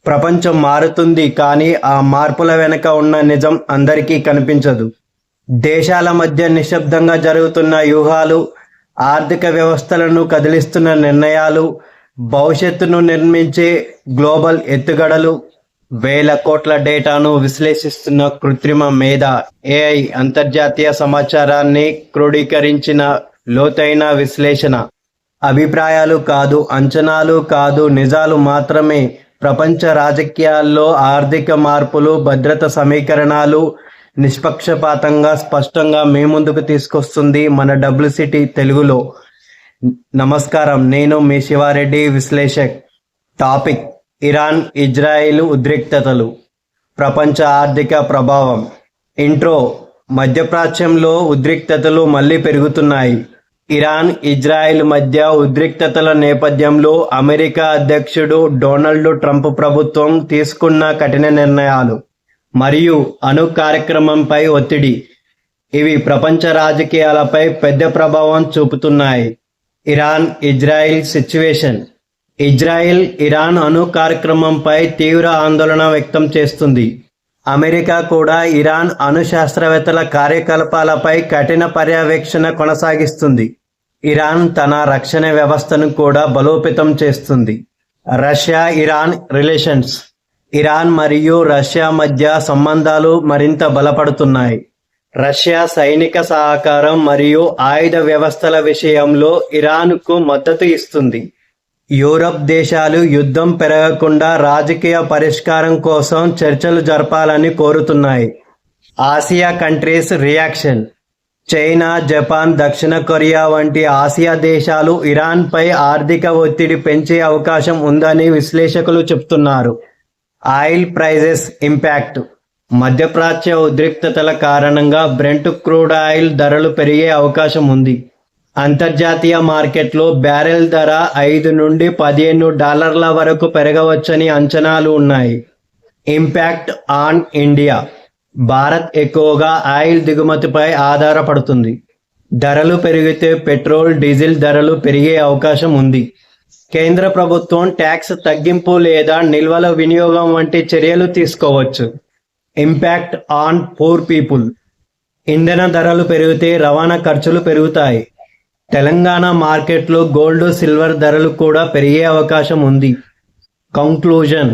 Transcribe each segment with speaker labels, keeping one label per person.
Speaker 1: ప్రపంచం మారుతుంది కానీ ఆ మార్పుల వెనుక ఉన్న నిజం అందరికీ కనిపించదు. దేశాల మధ్య నిశ్శబ్దంగా జరుగుతున్న వ్యూహాలు, ఆర్థిక వ్యవస్థలను కదిలిస్తున్న నిర్ణయాలు, భవిష్యత్తును నిర్మించే గ్లోబల్ ఎత్తుగడలు, వేల కోట్ల డేటాను విశ్లేషిస్తున్న కృత్రిమ మేధ ఏఐ, అంతర్జాతీయ సమాచారాన్ని క్రోడీకరించిన లోతైన విశ్లేషణ. అభిప్రాయాలు కాదు, అంచనాలు కాదు, నిజాలు మాత్రమే. ప్రపంచ రాజకీయాల్లో ఆర్థిక మార్పులు, భద్రత సమీకరణాలు నిష్పక్షపాతంగా స్పష్టంగా మీ ముందుకు తీసుకొస్తుంది మన WCT తెలుగులో. నమస్కారం, నేను మీ శివారెడ్డి, విశ్లేషక్. టాపిక్: ఇరాన్ ఇజ్రాయిల్ ఉద్రిక్తతలు, ప్రపంచ ఆర్థిక ప్రభావం. ఇంట్రో: మధ్యప్రాచ్యంలో ఉద్రిక్తతలు మళ్లీ పెరుగుతున్నాయి. ఇరాన్ ఇజ్రాయిల్ మధ్య ఉద్రిక్తతల నేపథ్యంలో అమెరికా అధ్యక్షుడు డొనాల్డ్ ట్రంప్ ప్రభుత్వం తీసుకున్న కఠిన నిర్ణయాలు మరియు అణు కార్యక్రమంపై ఒత్తిడి, ఇవి ప్రపంచ రాజకీయాలపై పెద్ద ప్రభావం చూపుతున్నాయి. Iran Israel situation. Israel Iran అణు కార్యక్రమంపై తీవ్ర ఆందోళన వ్యక్తం చేస్తుంది. అమెరికా కూడా ఇరాన్ అణు శాస్త్రవేత్తల కార్యకలాపాలపై కఠిన పర్యవేక్షణ కొనసాగిస్తుంది. ఇరాన్ తన రక్షణ వ్యవస్థను కూడా బలోపేతం చేస్తుంది. Russia Iran relations. ఇరాన్ మరియు రష్యా మధ్య సంబంధాలు మరింత బలపడుతున్నాయి. రష్యా సైనిక సహకారం మరియు ఆయుధ వ్యవస్థల విషయంలో ఇరాన్కు మద్దతు ఇస్తుంది. యూరప్ దేశాలు యుద్ధం పెరగకుండా రాజకీయ పరిష్కారం కోసం చర్చలు జరపాలని కోరుతున్నాయి. Asia countries reaction. China, Japan, దక్షిణ కొరియా వంటి ఆసియా దేశాలు ఇరాన్పై ఆర్థిక ఒత్తిడి పెంచే అవకాశం ఉందని విశ్లేషకులు చెబుతున్నారు. Oil prices impact. మధ్యప్రాచ్య ఉద్రిక్తతల కారణంగా బ్రెంట్ క్రూడ్ ఆయిల్ ధరలు పెరిగే అవకాశం ఉంది. అంతర్జాతీయ మార్కెట్లో బ్యారెల్ ధర $5 నుండి $15 వరకు పెరగవచ్చని అంచనాలు ఉన్నాయి. Impact on India. భారత్ ఎక్కువగా ఆయిల్ దిగుమతిపై ఆధారపడుతుంది. ధరలు పెరిగితే పెట్రోల్, డీజిల్ ధరలు పెరిగే అవకాశం ఉంది. కేంద్ర ప్రభుత్వం ట్యాక్స్ తగ్గింపు లేదా నిల్వల వినియోగం వంటి చర్యలు తీసుకోవచ్చు. Impact on poor people. ఇంధన ధరలు పెరిగితే రవాణా ఖర్చులు పెరుగుతాయి. తెలంగాణ మార్కెట్లో గోల్డ్, సిల్వర్ ధరలు కూడా పెరిగే అవకాశం ఉంది. కంక్లూజన్: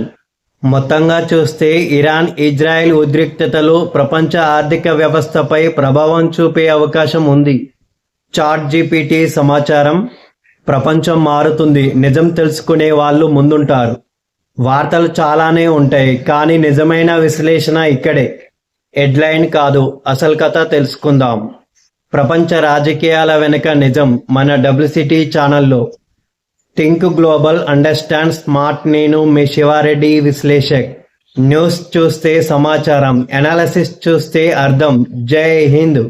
Speaker 1: మొత్తంగా చూస్తే ఇరాన్ ఇజ్రాయిల్ ఉద్రిక్తతలు ప్రపంచ ఆర్థిక వ్యవస్థపై ప్రభావం చూపే అవకాశం ఉంది. ChatGPT సమాచారం. ప్రపంచం మారుతుంది, నిజం తెలుసుకునే వాళ్ళు ముందుంటారు. వార్తలు చాలానే ఉంటాయి, కానీ నిజమైన విశ్లేషణ ఇక్కడే. హెడ్లైన్ కాదు, అసలు కథ తెలుసుకుందాం. ప్రపంచ రాజకీయాల వెనుక నిజం మన WCT ఛానల్లో. Think global, understand smart. నేను మీ శివారెడ్డి, విశ్లేషక్. న్యూస్ చూస్తే సమాచారం, అనాలిసిస్ చూస్తే అర్థం. జై హింద్.